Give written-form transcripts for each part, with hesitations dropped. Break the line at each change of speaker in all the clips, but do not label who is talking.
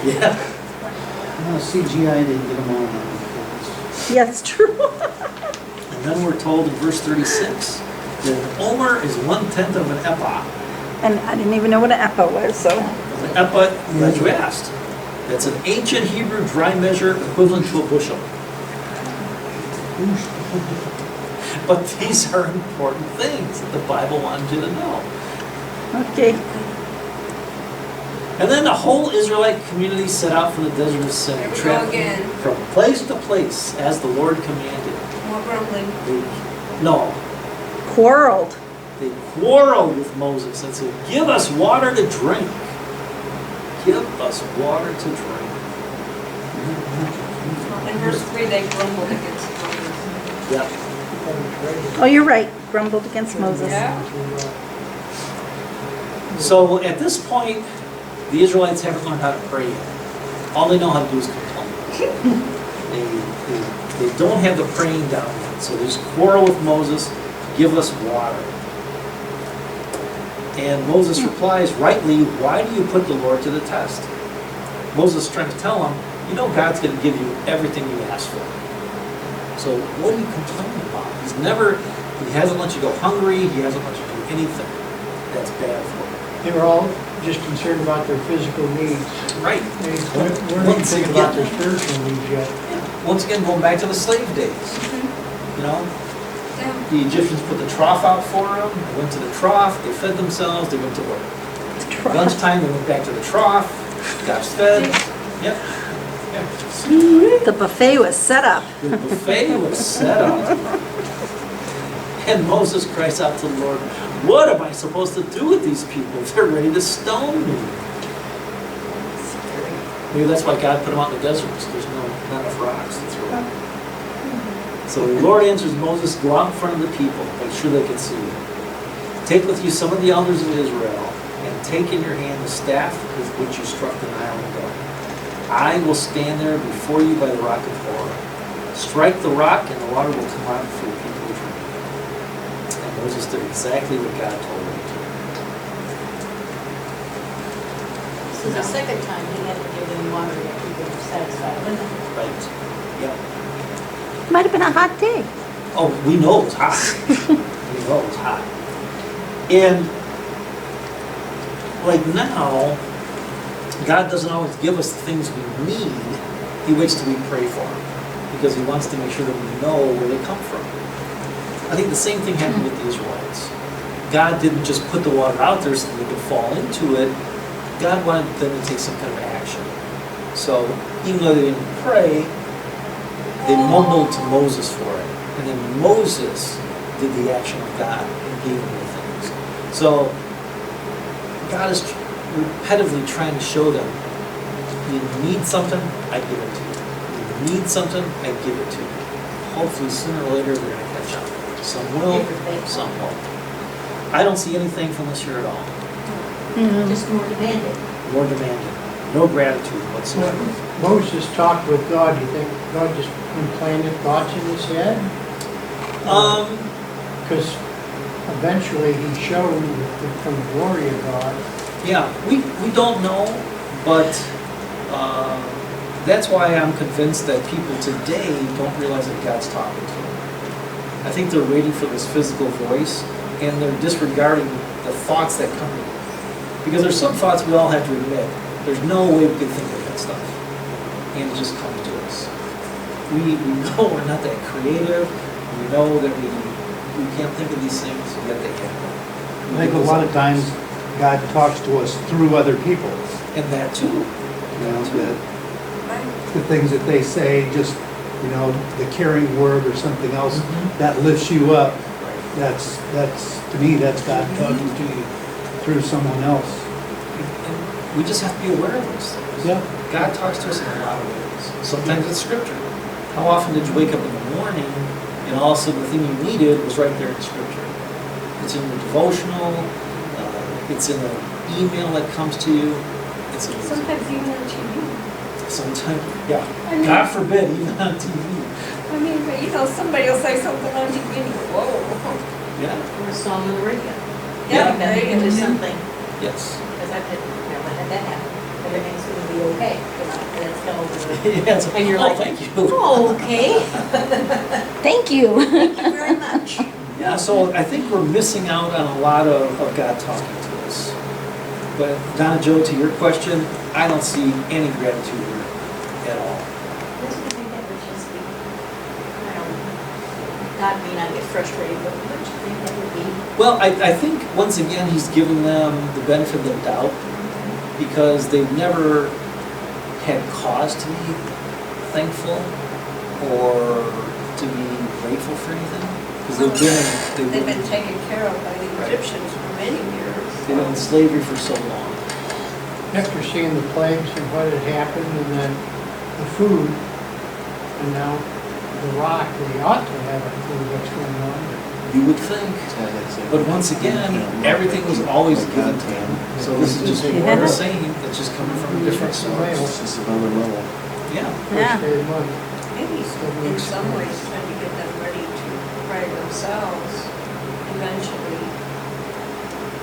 Yeah.
No, CGI didn't get them all on.
Yeah, that's true.
And then we're told in verse 36 that an omer is 1/10 of an ephah.
And I didn't even know what an epa was, so.
An ephah, glad you asked. That's an ancient Hebrew dry measure equivalent to a bushel. But these are important things that the Bible wanted you to know.
Okay.
And then the whole Israelite community set out from the desert of Sin,
Here we go
traveling
again.
from place to place as the Lord commanded.
More grumbling.
Quarreled.
They quarreled with Moses and said, "Give us water to drink. Give us water to drink."
In verse 3, they grumbled against Moses.
Yeah.
Oh, you're right. Grumbled against Moses.
Yeah.
So at this point, the Israelites haven't learned how to pray yet. All they know how to do is complain. They don't have the praying down yet. So they just quarrel with Moses, "Give us water." And Moses replies, rightly, "Why do you put the Lord to the test?" Moses is trying to tell him, you know God's going to give you everything you ask for. So what are you complaining about? He hasn't let you go hungry, he hasn't let you do anything that's bad for you.
They were all just concerned about their physical needs.
Right.
They weren't even thinking about their spiritual needs yet.
Once again, going back to the slave days. You know,
Yeah.
the Egyptians put the trough out for them, they went to the trough, they fed themselves, they went to work. Lunchtime, they went back to the trough, got fed. Yep.
The buffet was set up.
The buffet was set up. And Moses cries out to the Lord, "What am I supposed to do with these people? They're ready to stone me." Maybe that's why God put them out in the desert, because there's not enough rocks to throw. So the Lord answers Moses, "Go out in front of the people, make sure they can see you. Take with you some of the elders of Israel, and take in your hand the staff with which you struck the Nile in blood. I will stand there before you by the rock of Horeb. Strike the rock, and the water will come out for the people to drink." And Moses did exactly what God told him to do.
So the second time, he had to give them water to keep them satisfied with it.
Right? Yeah.
Might have been a hot day.
Oh, we know it was hot. We know it was hot. And like now, God doesn't always give us the things we need. He waits till we pray for them, because he wants to make sure that we know where they come from. I think the same thing happened with the Israelites. God didn't just put the water out there so they could fall into it. God wanted them to take some kind of action. So even though they didn't pray, they mumbled to Moses for it. And then Moses did the action of God and gave them the things. So God is repetitively trying to show them, you need something, I give it to you. You need something, I give it to you. Hopefully sooner or later they're going to catch up. Some will, some won't. I don't see anything from this year at all.
Just more demanding.
More demanding. No gratitude whatsoever.
Moses talked with God. You think God just implanted thoughts in his head? Because eventually he showed from the glory of God.
Yeah, we don't know, but that's why I'm convinced that people today don't realize that God's talking to them. I think they're waiting for this physical voice, and they're disregarding the thoughts that come to them. Because there's some thoughts we all have to admit, there's no way we can think of that stuff. And it just comes to us. We know we're not that creative, we know that we can't think of these things, yet they happen.
I think a lot of times God talks to us through other people.
And that too.
You know, the things that they say, just, you know, the caring word or something else that lifts you up. That's to me, that's God talking to you through someone else.
And we just have to be aware of those things.
Yeah.
God talks to us in a lot of ways. Sometimes it's scripture. How often did you wake up in the morning and all of a sudden the thing you needed was right there in scripture? It's in the devotional, it's in an email that comes to you. It's in
Sometimes even on TV.
sometimes, yeah.
I mean-
God forbid, even on TV.
I mean, but you know, somebody will say something on TV and you go, whoa.
Yeah.
Or a song on the radio.
Yeah,
Then
radio.
into something,
Yes.
because I had that happen. Everything's going to be okay. that's held.
Yeah, it's-
And you're
oh,
like,
thank you.
oh, okay.
Thank you.
Thank you very much.
Yeah, so I think we're missing out on a lot of God talking to us. But Donna Joe, to your question, I don't see any gratitude here at all.
What do you think that would just be? I don't, not mean I get frustrated, but what do you think that would be?
Well, I think, once again, he's giving them the benefit of the doubt because they've never had cause to be thankful or to be grateful for anything. Because
They've been taken care of by the Egyptians for many years.
they've been in slavery for so long.
After seeing the plagues and what had happened and then the food, and now the rock, they ought to have a clue what's going on.
You would think. But once again, everything was always given to him. So this is just more of the same, it's just coming from a different source.
It's just another level.
Yeah.
Yeah.
First day of the month.
Maybe in some ways trying to get them ready to pray themselves eventually.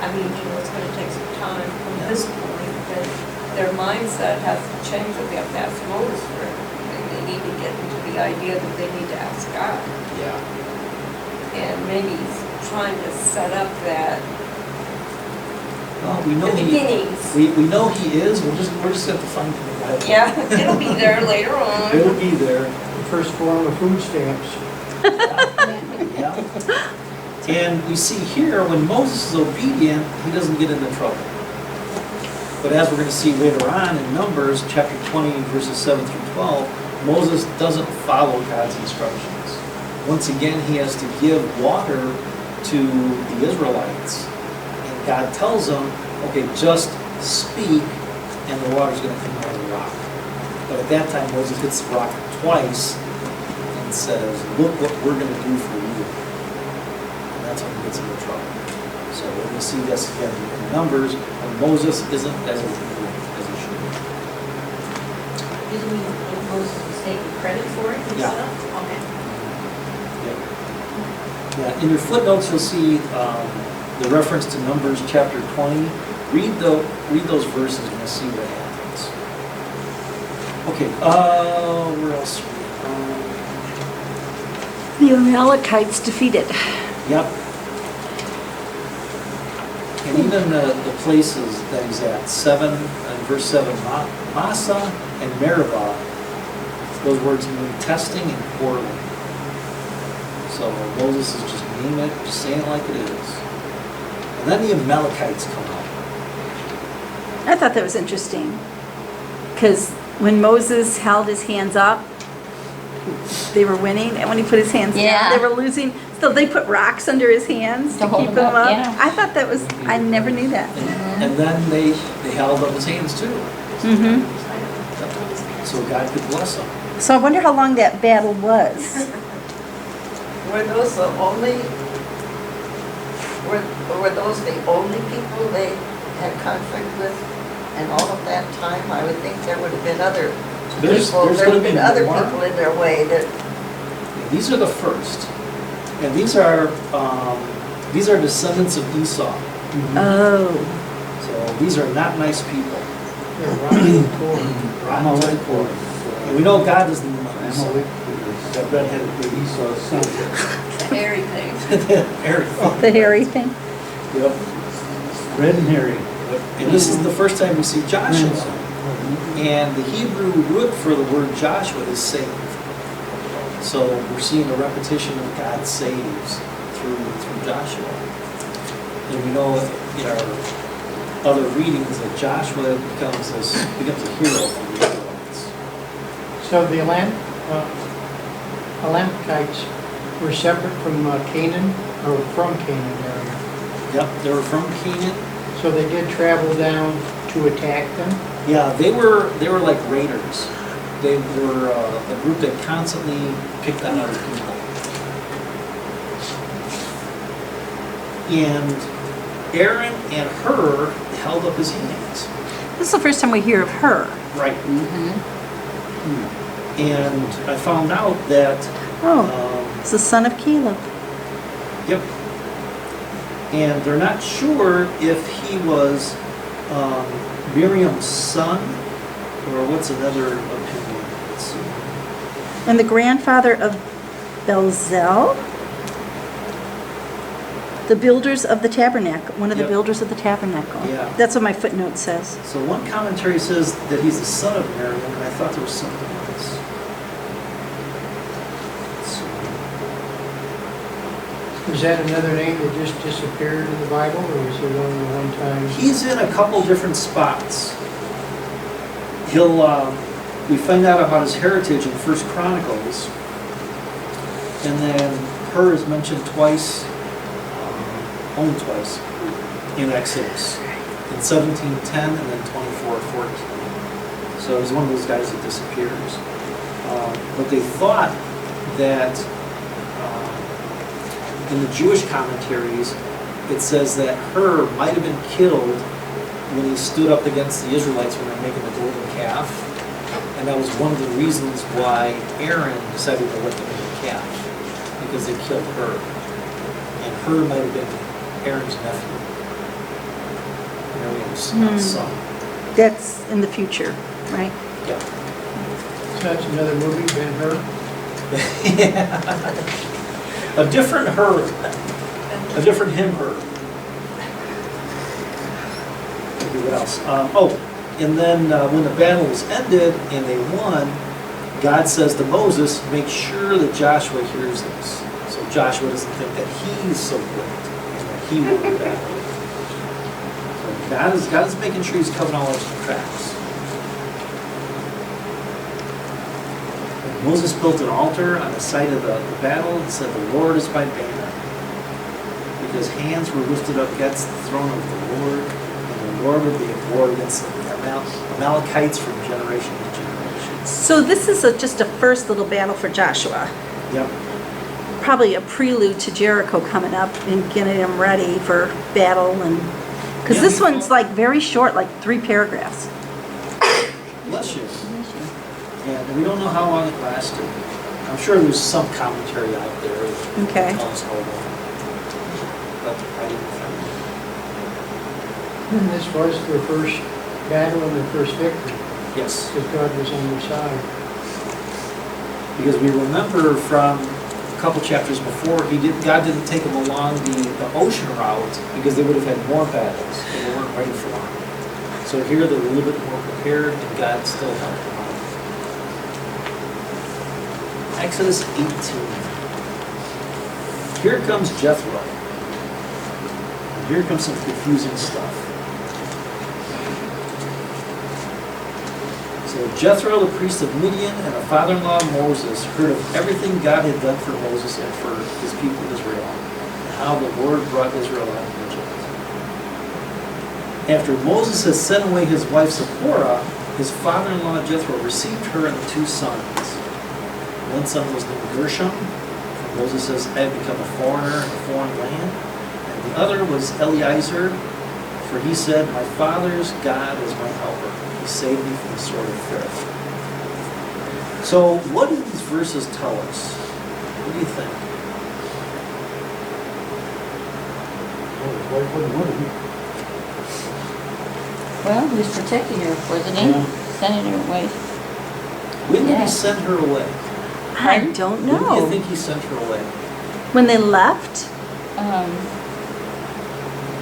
I mean, it's gonna take some time from this point, but their mindset has to change if they have to ask Moses for everything. They need to get into the idea that they need to ask God.
Yeah.
And maybe he's trying to set up that,
Well, we know
the
he,
beginnings.
we know he is, we're just going to find him.
Yeah, it'll be there later on.
It'll be there.
The first form of food stamps.
Yeah. And we see here, when Moses is obedient, he doesn't get into trouble. But as we're going to see later on in Numbers, chapter 20, verses 7 through 12, Moses doesn't follow God's instructions. Once again, he has to give water to the Israelites. And God tells them, okay, just speak, and the water's going to come out of the rock. But at that time, Moses hits the rock twice and says, look what we're going to do for you. And that's when he gets into trouble. So we're going to see this again in Numbers, when Moses isn't as obedient as he should.
Didn't mean Moses was taking credit for it
Yeah.
himself? Okay.
Yeah, in your footnotes, you'll see the reference to Numbers chapter 20. Read those verses and you'll see what happens. Okay, where else?
The Amalekites defeated.
Yep. And even the places that he's at, verse 7, Massa and Meribah, those words mean testing and quarreling. So Moses is just naming it, just saying it like it is. And then the Amalekites come up.
I thought that was interesting. Because when Moses held his hands up, they were winning. And when he put his hands
Yeah.
down, they were losing. So they put rocks under his hands
To
to
hold
keep
him
him
up,
up.
yeah.
I thought that was, I never knew that.
And then they held up his hands too.
Hmm.
So God could bless them.
So I wonder how long that battle was.
Were those the only, were those the only people they had conflict with in all of that time? I would think there would have been other
There's
people, there
gonna
would have been
be
other
more.
people in their way that,
These are the first. And these are descendants of Esau.
Oh.
So these are not nice people.
They're rotten corn.
Rotten to the core. And we know God doesn't like Esau.
Amalek
That redheaded baby.
is Esau's son.
Hairy thing.
Eric.
The hairy thing.
Yep.
Red and hairy.
And this is the first time we see Joshua. And the Hebrew root for the word Joshua is save. So we're seeing a repetition of God saves through Joshua. And we know in our other readings that Joshua becomes a hero for the Israelites.
So the Amalekites were separate from Canaan, or from Canaan area.
Yep, they were from Canaan.
So they did travel down to attack them.
Yeah, they were like raiders. They were a group that constantly picked on other people. And Aaron and Hur held up his hands.
This is the first time we hear of her.
Right. And I found out that,
Oh, it's the son of Caleb.
yep. And they're not sure if he was Miriam's son or what's another opinion? Let's see.
And the grandfather of Belzel, the builders of the tabernacle, one of the
Yep.
builders of the tabernacle.
Yeah.
That's what my footnote says.
So one commentary says that he's the son of Miriam, and I thought there was something else. Let's see.
Is that another name that just disappeared in the Bible, or is it only one time?
He's in a couple different spots. We find out about his heritage in First Chronicles, and then Hur is mentioned twice, only twice, in Exodus, in 17:10 and then 24:14. So he's one of those guys that disappears. But they thought that in the Jewish commentaries, it says that Hur might have been killed when he stood up against the Israelites when they were making the golden calf. And that was one of the reasons why Aaron decided to let them make the calf, because they killed Hur. And Hur might have been Aaron's nephew, Miriam's son.
That's in the future, right?
Yeah.
So that's another movie, Ben-Hur?
Yeah. A different Hur. A different him Hur. Maybe what else? And then when the battle was ended and they won, God says to Moses, make sure that Joshua hears this. So Joshua doesn't think that he's so great and that he won the battle. So God is making sure he's covering all his tracks. Moses built an altar on the site of the battle and said, the Lord is my banner. Because hands were lifted up against the throne of the Lord, and the Lord would be at war against the Amalekites from generation to generation.
So this is just a first little battle for Joshua.
Yep.
Probably a prelude to Jericho coming up and getting him ready for battle. And because
Yeah.
this one's like very short, like 3 paragraphs.
Bless you. And we don't know how long it lasted. I'm sure there's some commentary out there that
Okay.
tells how long. But I didn't find it.
And this was their first battle and their first victory,
Yes.
because God was on their side.
Because we remember from a couple chapters before, God didn't take them along the ocean route because they would have had more battles and they weren't ready for them. So here they're a little bit more prepared and God still helped them out. Exodus 18. Here comes Jethro. Here comes some confusing stuff. So Jethro, the priest of Midian, and the father-in-law of Moses heard of everything God had done for Moses and for his people Israel, and how the Lord brought Israel out of Egypt. After Moses had sent away his wife Zipporah, his father-in-law Jethro received her and the 2 sons. One son was named Gershom, for Moses says, I had become a foreigner in a foreign land. And the other was Eliezer, for he said, my father's God is my helper. He saved me from the sword of Pharaoh. So what do these verses tell us? What do you think?
Well, he was protecting her, wasn't he?
Yeah.
Sending her away.
When did
Yeah.
he send her away?
I don't
When do you
know.
think he sent her away?
When they left
Um,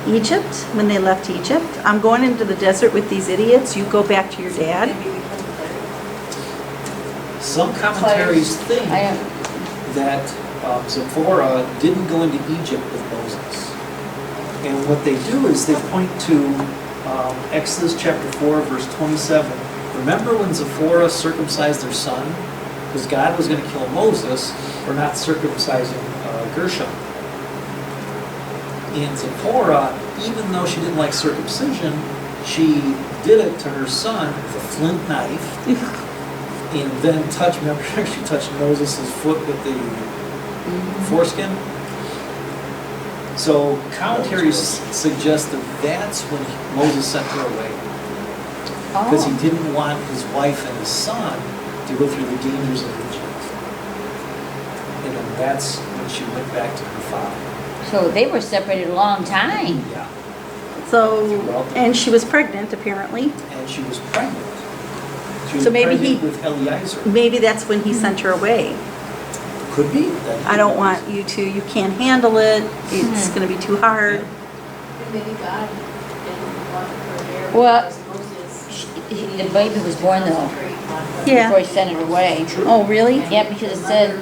Egypt, when they left Egypt, I'm going into the desert with these idiots. You go back to your dad.
Maybe we can play.
Some commentaries think
I don't,
that Zipporah didn't go into Egypt with Moses. And what they do is they point to Exodus chapter 4, verse 27. Remember when Zipporah circumcised their son? Because God was going to kill Moses for not circumcising Gershom. And Zipporah, even though she didn't like circumcision, she did it to her son with a flint knife. And then remember she touched Moses' foot with the foreskin? So commentaries suggest that that's when Moses sent her away. Because he didn't want his wife and his son to go through the dangers of Egypt. And then that's when she went back to her father.
so they were separated a long time.
Yeah.
So, and she was pregnant apparently.
And she was pregnant. She was
So maybe
pregnant
he-
with Eliezer.
Maybe that's when he sent her away.
Could be.
I don't want you to, you can't handle it, it's gonna be too hard.
And maybe God didn't want her there
Well,
because Moses.
The baby was born though,
Yeah.
before he sent it away.
Oh, really?
Yeah, because it said,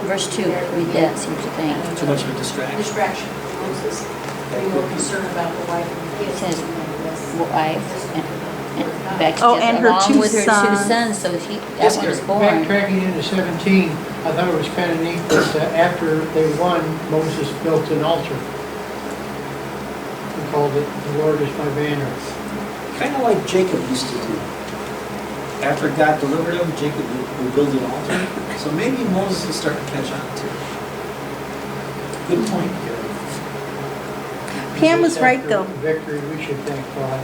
verse 2, read that, see what you think.
Too much of a distraction.
Distraction for Moses, be more concerned about the wife and the kids.
Says
than he was.
Wife, and back to
Oh, and her
along
two
with her
sons.
2 sons, so that
Yes,
one was
Gary.
born.
Backtracking into 17, I thought it was kind of neat that after they won, Moses built an altar. He called it, "The Lord is my banner."
Kind of like Jacob used to do. After God delivered him, Jacob would build an altar. So maybe Moses will start to catch on too. Good point, Gary.
Pam was right,
After
though.
Victory, we should thank God.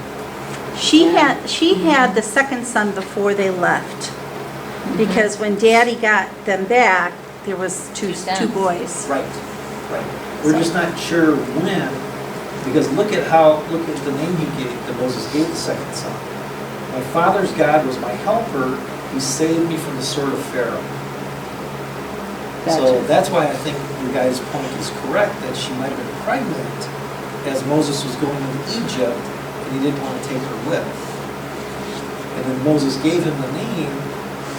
She had the second son before they left. Because when Daddy got them back, there was two
sons.
boys.
Right, right. We're just not sure when, because look at the name he gave, that Moses gave the second son. My father's God was my helper, he saved me from the sword of Pharaoh. So
Gotcha.
that's why I think your guy's point is correct, that she might have been pregnant as Moses was going into Egypt, and he didn't want to take her with. And then Moses gave him the name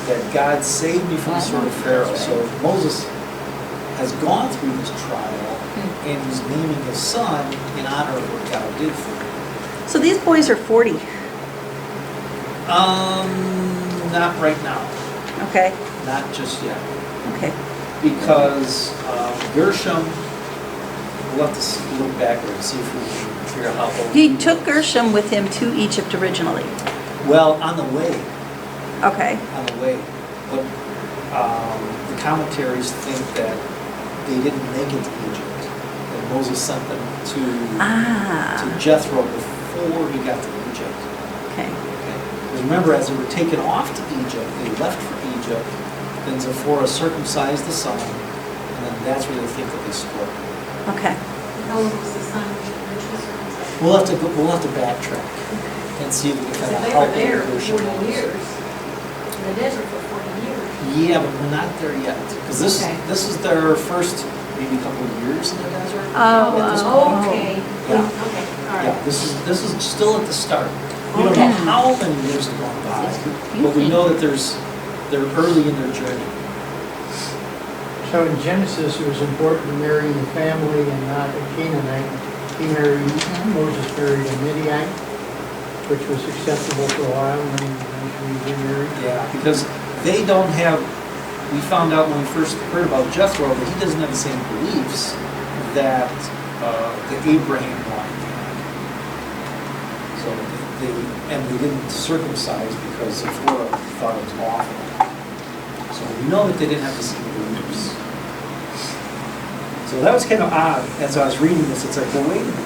that God saved me from the sword of Pharaoh.
That's
So Moses has gone through this trial, and he's naming his son in honor of what God did for him.
So these boys are 40,
Not right now,
okay?
not just yet.
Okay.
Because Gershom, we'll have to look backward and see if we can figure out how old
He took Gershom with him to Egypt originally.
Well, on the way,
Okay.
But the commentaries think that they didn't make it to Egypt. That Moses sent them to
Ah,
Jethro before he got to Egypt.
okay.
Okay. Because remember, as they were taken off to Egypt, they left for Egypt. Then Zipporah circumcised the son, and then that's where they think that they split.
Okay.
How old was the son when she was circumcised?
We'll have to backtrack and see if we can
So
kind of
they
help
were there for
Gershom
40
was.
years, in the desert for 40 years.
Yeah, but we're not there yet. Because
Okay.
this is their first maybe couple of years in the desert.
Oh,
At this
oh,
point.
Okay,
Yeah.
okay, all
Yeah,
right.
this is still at the start. We don't know
Okay.
how many years have gone by, but we know that they're early in their journey.
So in Genesis, it was important to marry the family and not a Canaanite. Moses married a Midianite, which was acceptable for a while, and then eventually they married.
Yeah, because they don't have, we found out when we first heard about Jethro that he doesn't have the same beliefs that the Abraham line had. So they didn't circumcise because Zipporah thought it was awful. So we know that they didn't have the same beliefs. So that was kind of odd. As I was reading this, it's like, well, wait a minute.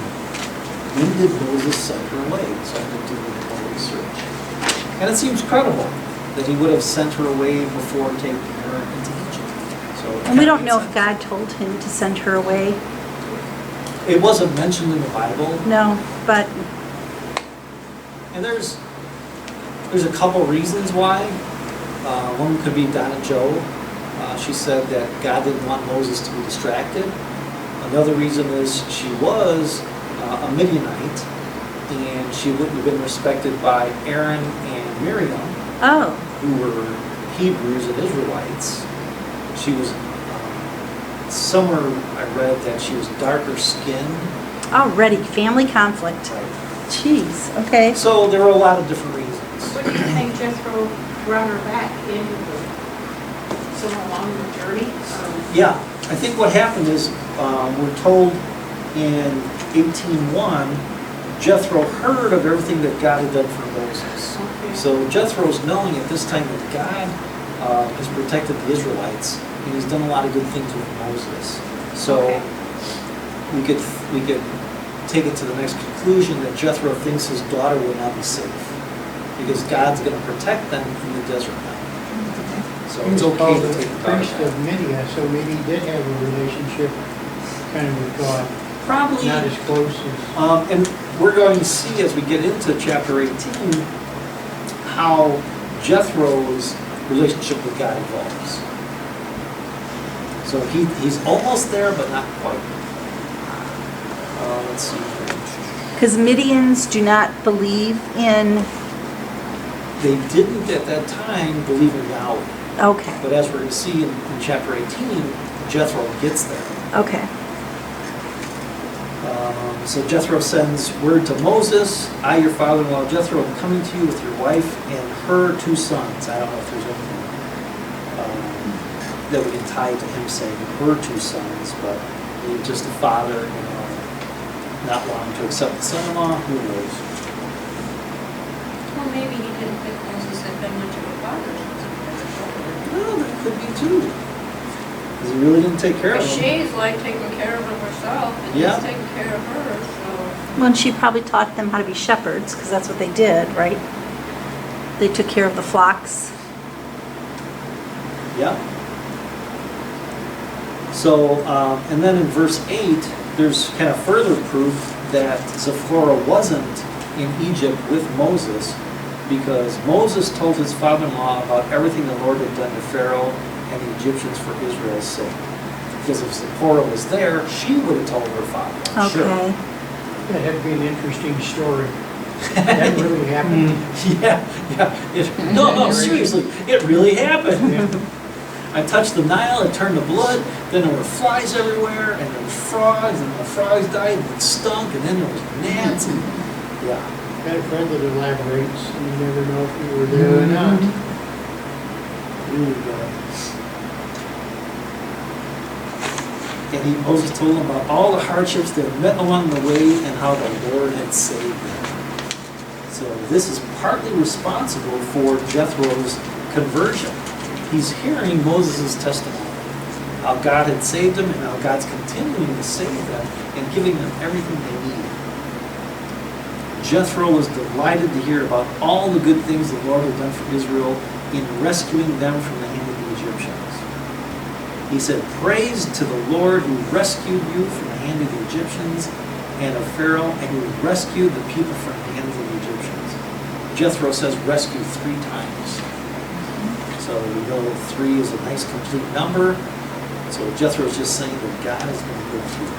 When did Moses send her away? So I had to do a little more research. And it seems credible that he would have sent her away before taking her into Egypt. So it
And we
kinda
don't know
makes
if
sense.
God told him to send her away.
It wasn't mentioned in the Bible,
No, but,
and there's a couple reasons why. One could be Donna Joe. She said that God didn't want Moses to be distracted. Another reason is she was a Midianite, and she wouldn't have been respected by Aaron and Miriam,
oh,
who were Hebrews and Israelites. She was, somewhere I read that she was darker skinned.
already, family conflict. Jeez, okay.
So there were a lot of different reasons.
What do you think Jethro brought her back into the, so along the journey?
Yeah, I think what happened is, we're told in 18:1, Jethro heard of everything that God had done for Moses.
Okay.
So Jethro's knowing at this time that God has protected the Israelites, and he's done a lot of good things with Moses. So
Okay.
we could take it to the next conclusion that Jethro thinks his daughter will not be safe, because God's going to protect them in the desert now. So
He
it's
was
okay
called
to
the
take the daughter
priest
back.
of Midian, so maybe he did have a relationship kind of with God,
Probably.
not as close as.
And we're going to see as we get into chapter 18 how Jethro's relationship with God evolves. So he's almost there, but not quite. Let's see.
Because Midians do not believe in,
They didn't at that time believe in Yahweh.
okay,
But as we're going to see in chapter 18, Jethro gets there.
okay.
So Jethro sends word to Moses, I, your father-in-law Jethro, am coming to you with your wife and her 2 sons. I don't know if there's anything that we can tie to him saying her 2 sons, but maybe just a father, not wanting to accept the son-in-law, who knows?
Well, maybe he didn't think Moses had been much of a father.
Well, that could be too. Because he really didn't take care of
Because
them.
she's like taking care of him herself, and
Yeah.
he's taking care of her, so.
Well, and she probably taught them how to be shepherds, because that's what they did, right? They took care of the flocks.
Yeah. So, and then in verse 8, there's kind of further proof that Zipporah wasn't in Egypt with Moses, because Moses told his father-in-law about everything the Lord had done to Pharaoh and the Egyptians for Israel's sake. Because if Zipporah was there, she would have told her father. Sure.
Okay.
That had to be an interesting story. That really happened.
Yeah. No, seriously, it really happened.
Yeah.
I touched the Nile, it turned to blood, then there were flies everywhere, and there was frogs, and the frogs died, and it stunk, and then there was gnats, and, yeah.
Got a friend that elaborates, and you never know if you were there or not.
Really bad. And Moses told them about all the hardships they had met along the way and how the Lord had saved them. So this is partly responsible for Jethro's conversion. He's hearing Moses' testimony, how God had saved them and how God's continuing to save them and giving them everything they need. Jethro was delighted to hear about all the good things the Lord had done for Israel in rescuing them from the hand of the Egyptians. He said, praise to the Lord who rescued you from the hand of the Egyptians and of Pharaoh, and who rescued the people from the hands of the Egyptians. Jethro says rescue 3 times. So we know that 3 is a nice complete number. So Jethro is just saying that God has been good to you.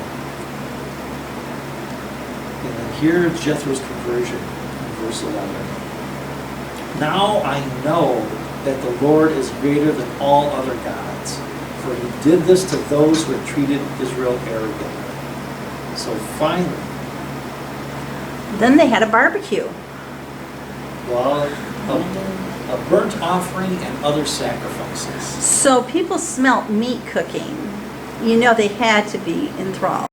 And then here Jethro's conversion in verse 11. Now I know that the Lord is greater than all other gods, for he did this to those who had treated Israel arrogantly. So finally,
Then they had a barbecue.
well, a burnt offering and other sacrifices.
So people smelt meat cooking. You know they had to be enthralled.